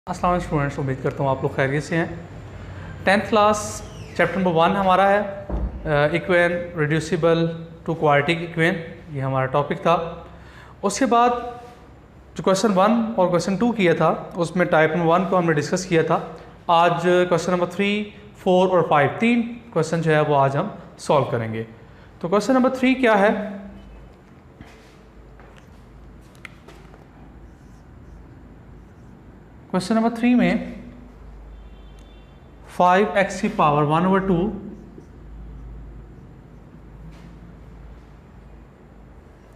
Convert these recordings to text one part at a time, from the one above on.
अस्सलाम वालेकुम स्टूडेंट्स, उम्मीद करता हूँ आप लोग खैरियत से हैं। 10th क्लास चैप्टर नंबर 1 हमारा है इक्वेन रिड्यूसिबल टू क्वाड्रेटिक इक्वेन, ये हमारा टॉपिक था। उसके बाद जो क्वेश्चन 1 और क्वेश्चन 2 किया था उसमें टाइप नंबर 1 को हमने डिस्कस किया था। आज क्वेश्चन नंबर 3, 4 और 5 तीन क्वेश्चन जो है वो आज हम सॉल्व करेंगे। तो क्वेश्चन नंबर 3 क्या है? क्वेश्चन नंबर 3 में 5x की power 1/2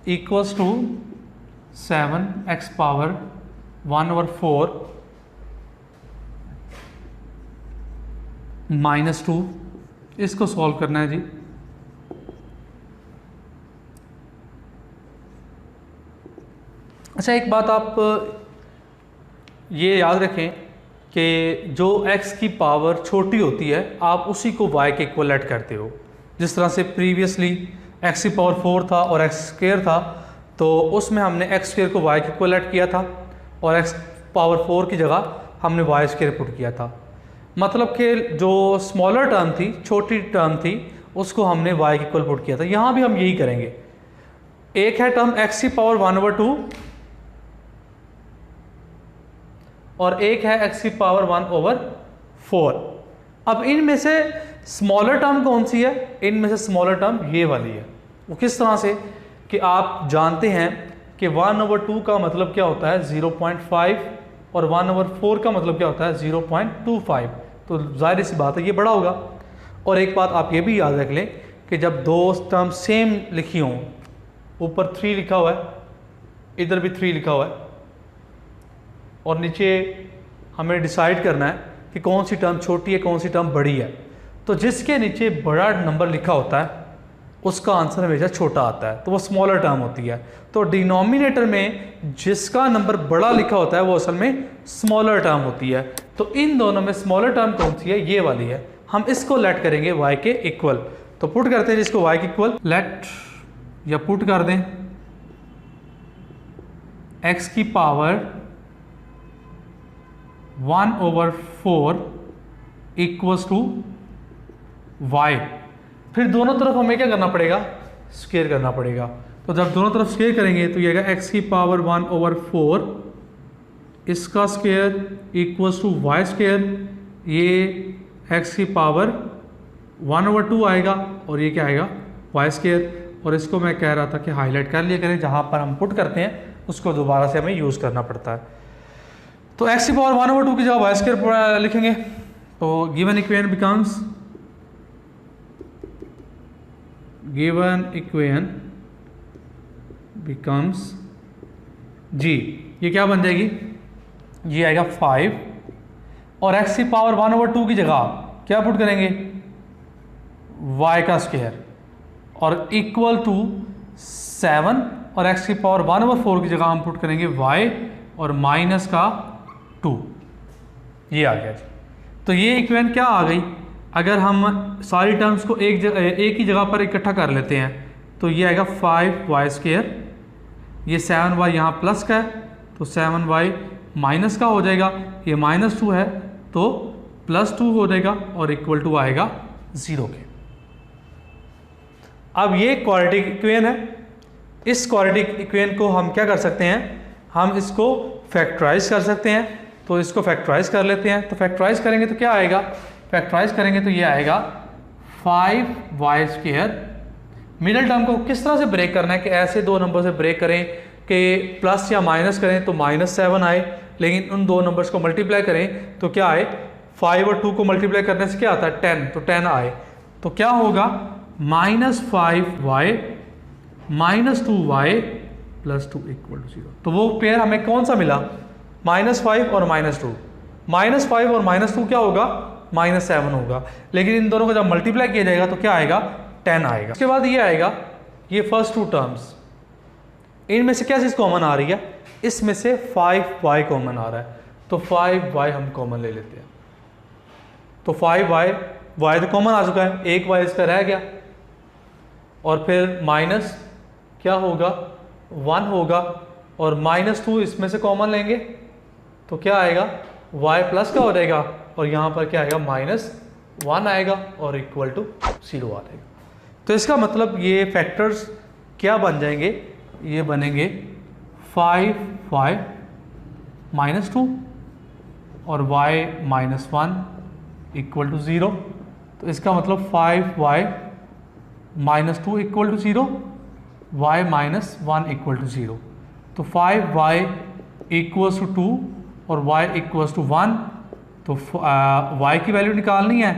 equals to 7x power 1/4 -2, इसको सॉल्व करना है जी। अच्छा, एक बात आप ये याद रखें कि जो x की पावर छोटी होती है आप उसी को y के इक्वल ऐड करते हो। जिस तरह से प्रीवियसली x की पावर 4 था और x स्क्वायर था, तो उसमें हमने x स्क्वायर को y के इक्वल ऐड किया था और x पावर 4 की जगह हमने y स्क्वायर पुट किया था। मतलब कि जो स्मॉलर टर्म थी, छोटी टर्म थी, उसको हमने y के इक्वल पुट किया था। यहाँ भी हम यही करेंगे। एक है टर्म x की पावर 1/2 और एक है x की पावर 1/4। अब इनमें से स्मॉलर टर्म कौन सी है? इनमें से स्मॉलर टर्म ये वाली है। वो किस तरह से कि आप जानते हैं कि 1/2 का मतलब क्या होता है 0.5 और 1/4 का मतलब क्या होता है 0.25। तो जाहिर सी बात है ये बड़ा होगा। और एक बात आप ये भी याद रख लें कि जब दो टर्म सेम लिखी हों, ऊपर 3 लिखा हुआ है, इधर भी 3 लिखा हुआ है, और नीचे हमें डिसाइड करना है कि कौन सी टर्म छोटी है कौन सी टर्म बड़ी है, तो जिसके नीचे बड़ा नंबर लिखा होता है उसका आंसर हमेशा छोटा आता है, तो वो स्मॉलर टर्म होती है। तो डिनोमिनेटर में जिसका नंबर बड़ा लिखा होता है वो असल में स्मॉलर टर्म होती है। तो इन दोनों में स्मॉलर टर्म कौन सी है? ये वाली है। हम इसको लेट करेंगे y के इक्वल। तो पुट करते हैं जिसको y के इक्वल लेट या पुट कर दें x की पावर 1/4 इक्वल्स टू y। फिर दोनों तरफ हमें क्या करना पड़ेगा? स्क्वायर करना पड़ेगा। तो जब दोनों तरफ स्क्वायर करेंगे तो ये आएगा x की पावर 1/4 इसका square equals to y square. ये x की पावर 1/2 आएगा और ये क्या आएगा y स्क्वायर। और इसको मैं कह रहा था कि हाईलाइट कर लिया करें, जहाँ पर हम पुट करते हैं उसको दोबारा से हमें यूज़ करना पड़ता है। तो x की पावर 1/2 की जगह y स्क्वायर लिखेंगे। तो गिवन इक्वेशन बिकम्स जी, ये क्या बन जाएगी? ये आएगा 5 और x की पावर 1/2 की जगह क्या पुट करेंगे? y का स्क्वायर और इक्वल टू 7 और x की पावर 1/4 की जगह हम पुट करेंगे y और माइनस का 2। ये आ गया जी। तो ये इक्वेशन क्या आ गई? अगर हम सारी टर्म्स को एक ही जगह पर इकट्ठा कर लेते हैं तो ये आएगा 5y स्क्वायर। ये 7y यहाँ प्लस का है तो 7y माइनस का हो जाएगा। ये -2 है तो +2 हो जाएगा और इक्वल टू आएगा 0 के। अब ये क्वाड्रेटिक इक्वेशन है। इस क्वाड्रेटिक इक्वेशन को हम क्या कर सकते हैं? हम इसको फैक्टराइज कर सकते हैं। तो इसको फैक्टराइज कर लेते हैं। तो फैक्टराइज करेंगे तो क्या आएगा? फैक्टराइज करेंगे तो ये आएगा 5y स्क्वायर। मिडिल टर्म को किस तरह से ब्रेक करना है कि ऐसे दो नंबर से ब्रेक करें कि प्लस या माइनस करें तो -7 आए, लेकिन उन दो नंबर्स को मल्टीप्लाई करें तो क्या आए? 5 और 2 को मल्टीप्लाई करने से क्या आता है? 10, तो 10 आए। तो क्या होगा? -5y -2y +2 = 0। तो वो पेयर हमें कौन सा मिला? -5 और -2। -5 और -2 क्या होगा? -7 होगा। लेकिन इन दोनों को जब मल्टीप्लाई किया जाएगा तो क्या आएगा? 10 आएगा। उसके बाद ये आएगा, ये फर्स्ट 2 टर्म्स, इनमें से क्या चीज़ कॉमन आ रही है? इसमें से 5y कॉमन आ रहा है तो 5y हम कॉमन ले लेते हैं। तो 5y तो कॉमन आ चुका है, एक y इसका रह गया और फिर माइनस क्या होगा? 1 होगा और -2 इसमें से कॉमन लेंगे तो क्या आएगा? y प्लस का हो जाएगा और यहाँ पर क्या आएगा -1 आएगा और इक्वल टू 0 आ जाएगा। तो इसका मतलब ये फैक्टर्स क्या बन जाएंगे, ये बनेंगे 5y -2 और y -1 इक्वल टू 0। तो इसका मतलब 5y -2 equal to 0, y -1 equal to 0। तो 5y इक्वल्स टू 2 और y इक्वल्स टू 1। तो y की वैल्यू निकालनी है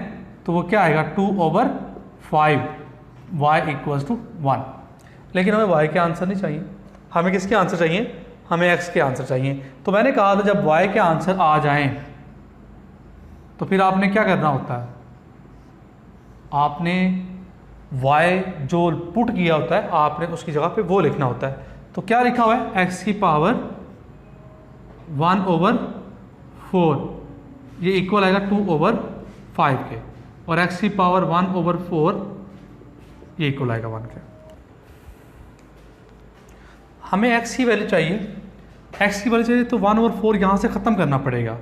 तो वो क्या आएगा 2/5, y इक्वल्स टू 1। लेकिन हमें y के आंसर नहीं चाहिए, हमें किसके आंसर चाहिए, हमें x के आंसर चाहिए। तो मैंने कहा था जब y के आंसर आ जाएं तो फिर आपने क्या करना होता है, आपने y जो पुट किया होता है आपने उसकी जगह पे वो लिखना होता है। तो क्या लिखा हुआ है, x की पावर 1/4, ये इक्वल आएगा 2/5 के, और x की पावर 1/4 ये इक्वल आएगा 1 के। हमें x की वैल्यू चाहिए, x की वैल्यू चाहिए तो 1/4 यहाँ से ख़त्म करना पड़ेगा।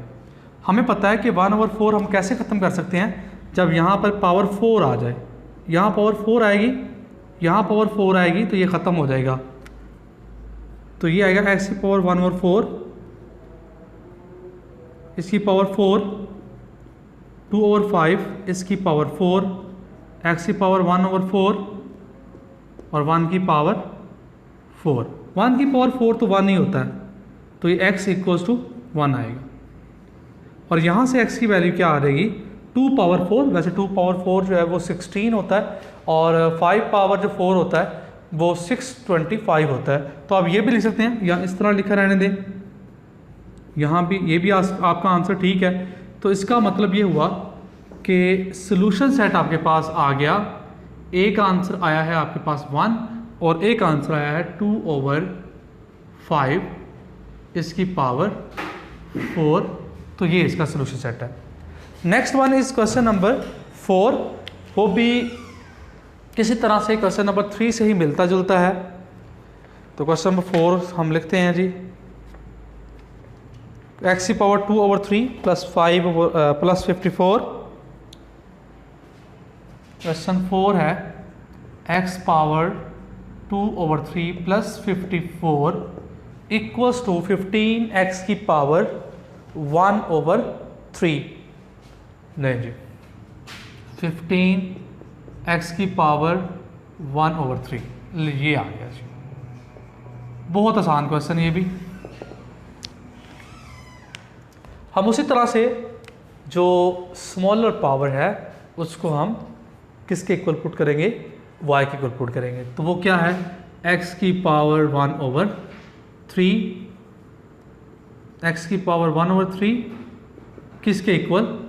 हमें पता है कि 1/4 हम कैसे ख़त्म कर सकते हैं, जब यहाँ पर पावर 4 आ जाए, यहाँ पावर 4 आएगी, यहाँ पावर 4 आएगी तो ये ख़त्म हो जाएगा। तो ये आएगा x की पावर 1/4, इसकी पावर 4, 2/5, इसकी पावर 4, x की पावर 1/4 और 1 की पावर 4। 1 की पावर 4 तो 1 ही होता है, तो ये x इक्वल्स टू 1 आएगा। और यहाँ से x की वैल्यू क्या आ जाएगी 2/4। वैसे 2/4 जो है वो 16 होता है और 5 पावर जो 4 होता है वो 625 होता है। तो आप ये भी लिख सकते हैं या इस तरह लिखा रहने दें, यहाँ भी ये भी आपका आंसर ठीक है। तो इसका मतलब ये हुआ कि सॉल्यूशन सेट आपके पास आ गया, एक आंसर आया है आपके पास 1 और एक आंसर आया है 2/5 इसकी पावर 4। तो ये इसका सॉल्यूशन सेट है। Next one is question number 4, वो भी किसी तरह से क्वेश्चन नंबर 3 से ही मिलता जुलता है। तो क्वेश्चन नंबर 4 हम लिखते हैं जी, x की पावर 2/3 प्लस 5 प्लस 54। क्वेश्चन 4 है x power 2/3 plus 54 equals to 15x की पावर 1/3। नहीं जी, 15x की पावर 1/3, ये आ गया जी। बहुत आसान क्वेश्चन ये भी। हम उसी तरह से जो स्मॉलर पावर है उसको हम किसके इक्वल पुट करेंगे, y के इक्वल पुट करेंगे। तो वो क्या है, x की पावर 1/3, x की पावर 1/3 किसके इक्वल,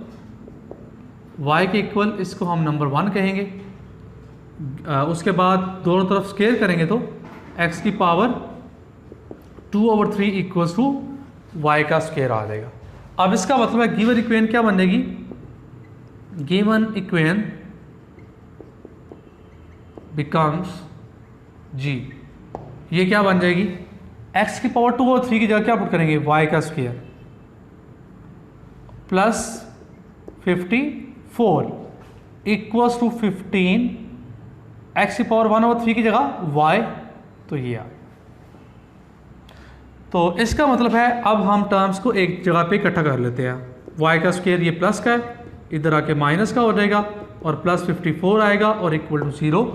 y के इक्वल, इसको हम नंबर 1 कहेंगे। उसके बाद दोनों तरफ स्केयर करेंगे तो x की पावर 2/3 इक्वल्स टू y का स्केयर आ जाएगा। अब इसका मतलब है गिवन इक्वेशन क्या बन जाएगी, गिवन इक्वेशन बिकम्स g, ये क्या बन जाएगी, x की पावर 2/3 की जगह क्या पुट करेंगे, y का square plus 54 equals to 15, x की पावर 1/3 की जगह y, तो ये आ। तो इसका मतलब है अब हम टर्म्स को एक जगह पे इकट्ठा कर लेते हैं। y का स्क्वायर ये प्लस का है, इधर आके माइनस का हो जाएगा और प्लस 54 आएगा और इक्वल टू 0।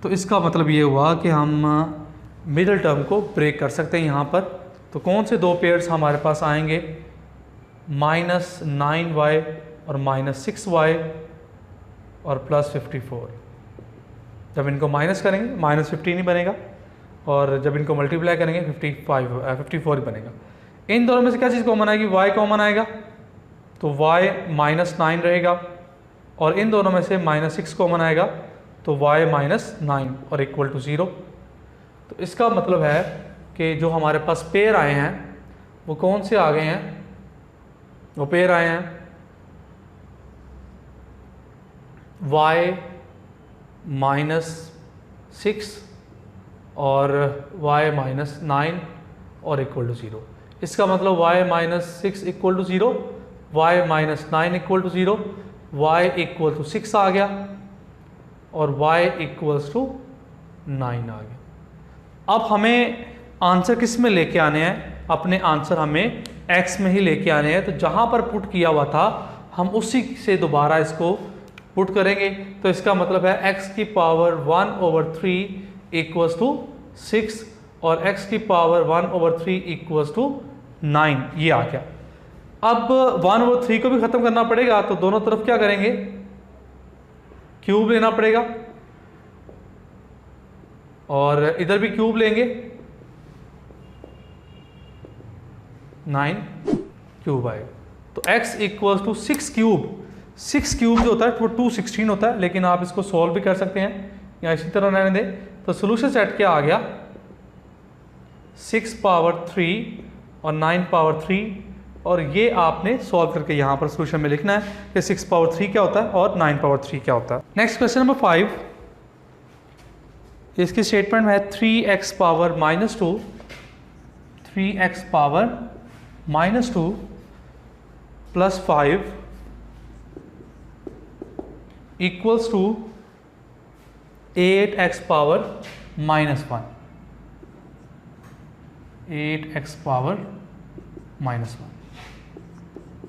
तो इसका मतलब ये हुआ कि हम मिडिल टर्म को ब्रेक कर सकते हैं यहाँ पर। तो कौन से दो पेयर्स हमारे पास आएंगे, -9y और -6y और प्लस 54। जब इनको माइनस करेंगे -15 ही बनेगा और जब इनको मल्टीप्लाई करेंगे 54 ही बनेगा। इन दोनों में से क्या चीज़ कॉमन आएगी, y कॉमन आएगा, तो y -9 रहेगा और इन दोनों में से -6 कॉमन आएगा तो y -9 और इक्वल टू 0। तो इसका मतलब है कि जो हमारे पास पेयर आए हैं वो कौन से आ गए हैं, वो पेयर आए हैं y -6 और y -9 और इक्वल टू 0। इसका मतलब y -6 equal to 0, y minus 9 equal to 0, y equal to 6 आ गया और y इक्वल्स टू 9 आ गया। अब हमें आंसर किस में लेके आने हैं? अपने आंसर हमें x में ही लेके आने हैं। तो जहाँ पर पुट किया हुआ था हम उसी से दोबारा इसको पुट करेंगे। तो इसका मतलब है x की पावर 1/3 इक्वल्स टू 6 और x की पावर 1/3 इक्वल्स टू 9, ये आ गया। अब 1/3 को भी ख़त्म करना पड़ेगा, तो दोनों तरफ क्या करेंगे? क्यूब लेना पड़ेगा और इधर भी क्यूब लेंगे, 9 क्यूब आएगा। तो x equals to 6 cube. 6 cube जो होता है वो 216 होता है, लेकिन आप इसको सॉल्व भी कर सकते हैं या इसी तरह रहने दें। तो सोल्यूशन सेट क्या आ गया? 6 पावर 3 और 9 पावर 3, और ये आपने सॉल्व करके यहाँ पर सोल्यूशन में लिखना है कि 6 पावर 3 क्या होता है और 9 पावर 3 क्या होता है। नेक्स्ट क्वेश्चन नंबर 5, इसकी स्टेटमेंट है 3x power minus 2, 3x power minus 2 plus 5 equals to 8x power minus 1, 8x power minus 1।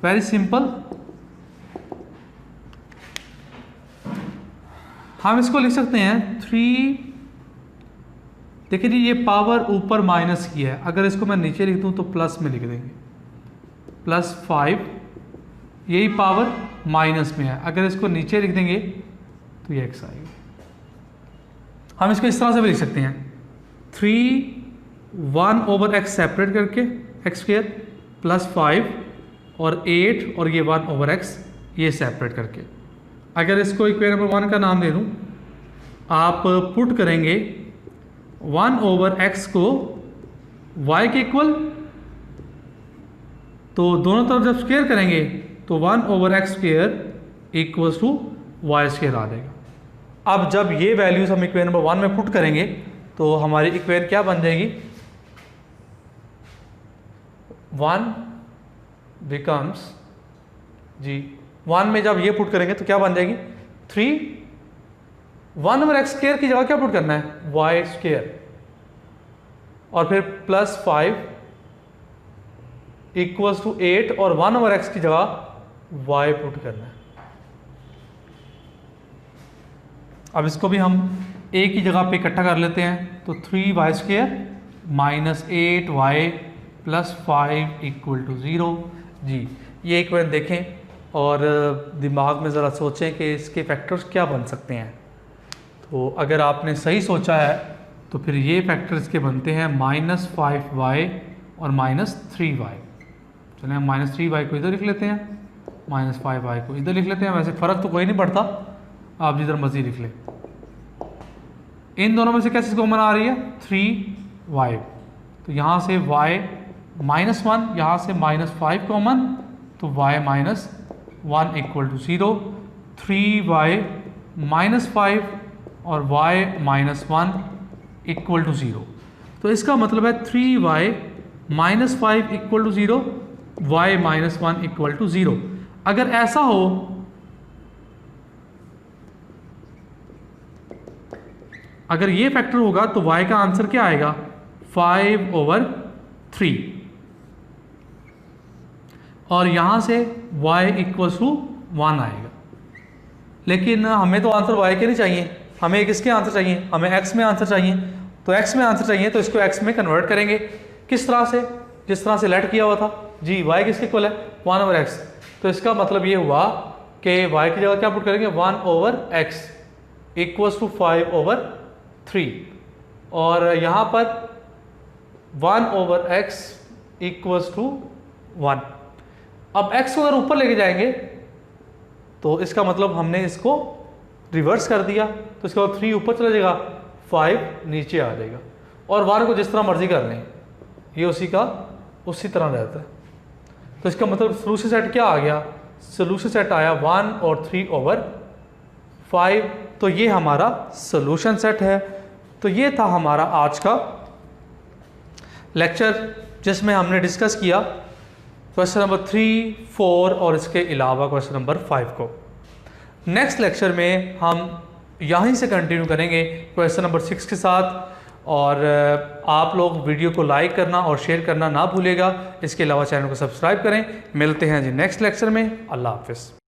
Very simple, हम इसको लिख सकते हैं 3। देखिए जी, ये पावर ऊपर माइनस की है, अगर इसको मैं नीचे लिख दूं तो प्लस में लिख देंगे, प्लस 5, यही पावर माइनस में है, अगर इसको नीचे लिख देंगे तो ये x आएगा। हम इसको इस तरह से भी लिख सकते हैं 3 1/x सेपरेट करके x² प्लस 5 और 8 और ये 1/x ये सेपरेट करके। अगर इसको इक्वेशन नंबर 1 का नाम दे दूं, आप पुट करेंगे 1/x को y के इक्वल, तो दोनों तरफ जब स्क्वायर करेंगे तो 1/x² इक्वल्स टू y² आ जाएगा। अब जब ये वैल्यूज हम इक्वेशन नंबर 1 में पुट करेंगे तो हमारी इक्वेशन क्या बन जाएगी? 1 बिकम्स जी, 1 में जब ये पुट करेंगे तो क्या बन जाएगी? 3 1/x² की जगह क्या पुट करना है? y², और फिर प्लस 5 इक्वल्स टू 8 और 1/x की जगह y पुट करना है। अब इसको भी हम a की जगह पे इकट्ठा कर लेते हैं, तो 3y² minus 8y plus 5 equal to 0। जी, ये इक्वेशन देखें और दिमाग में ज़रा सोचें कि इसके फैक्टर्स क्या बन सकते हैं। तो अगर आपने सही सोचा है तो फिर ये फैक्टर्स के बनते हैं -5y और -3y। चलें, हम -3y को इधर लिख लेते हैं, -5y को इधर लिख लेते हैं। वैसे फ़र्क तो कोई नहीं पड़ता, आप जिधर मर्जी लिख लें। इन दोनों में से कैसे कॉमन आ रही है? 3y, तो यहाँ से y -1, यहाँ से -5 कॉमन, तो y -1 इक्वल टू 0। 3y -5 और y -1 इक्वल टू 0। तो इसका मतलब है 3y -5 equal to 0, y -1 equal to 0। अगर ऐसा हो, अगर ये फैक्टर होगा तो y का आंसर क्या आएगा? 5/3, और यहाँ से y इक्वल्स टू 1 आएगा। लेकिन हमें तो आंसर y के नहीं चाहिए, हमें किसके आंसर चाहिए? हमें x में आंसर चाहिए। तो x में आंसर चाहिए तो इसको x में कन्वर्ट करेंगे। किस तरह से? जिस तरह से लेट किया हुआ था जी, y किसके इक्वल है? 1/x। तो इसका मतलब ये हुआ कि y की जगह क्या पुट करेंगे? 1/x इक्वल्स टू 5/3, और यहाँ पर 1/x इक्वल्स टू 1। अब x को अगर ऊपर लेके जाएंगे तो इसका मतलब हमने इसको रिवर्स कर दिया, तो इसके बाद 3 ऊपर चला जाएगा, 5 नीचे आ जाएगा, और 1 को जिस तरह मर्जी कर लें, ये उसी तरह रहता है। तो इसका मतलब सोल्यूशन सेट क्या आ गया? सोल्यूशन सेट आया 1 और 3/5। तो ये हमारा सोल्यूशन सेट है। तो ये था हमारा आज का लेक्चर, जिसमें हमने डिस्कस किया क्वेश्चन नंबर 3, 4 और इसके अलावा क्वेश्चन नंबर 5 को। नेक्स्ट लेक्चर में हम यहीं से कंटिन्यू करेंगे क्वेश्चन नंबर 6 के साथ। और आप लोग वीडियो को लाइक करना और शेयर करना ना भूलिएगा। इसके अलावा चैनल को सब्सक्राइब करें। मिलते हैं जी नेक्स्ट लेक्चर में। अल्लाह हाफिज़।